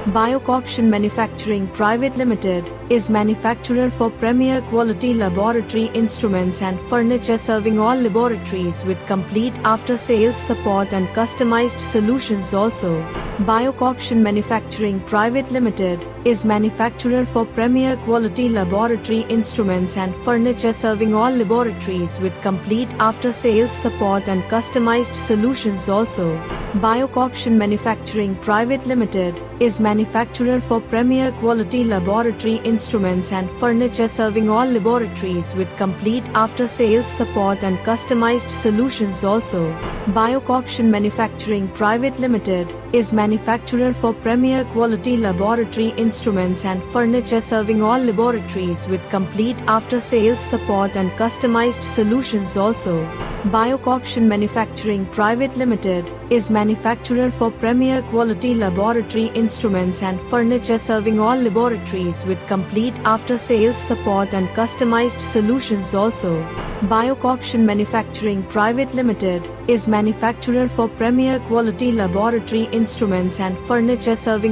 Urbiocoction Manufacturing Private Limited is manufacturer for premier quality laboratory instruments and furniture, serving all laboratories with complete after-sales support and customized solutions also. Urbiocoction Manufacturing Private Limited is manufacturer for premier quality laboratory instruments and furniture, serving all laboratories with complete after-sales support and customized solutions also. Urbiocoction Manufacturing Private Limited is manufacturer for premier quality laboratory instruments and furniture, serving all laboratories with complete after-sales support and customized solutions also. Urbiocoction Manufacturing Private Limited is manufacturer for premier quality laboratory instruments and furniture, serving all laboratories with complete after-sales support and customized solutions also. Urbiocoction Manufacturing Private Limited is manufacturer for premier quality laboratory instruments and furniture, serving all laboratories with complete after-sales support and customized solutions also. Urbiocoction Manufacturing Private Limited is manufacturer for premier quality laboratory instruments and furniture, serving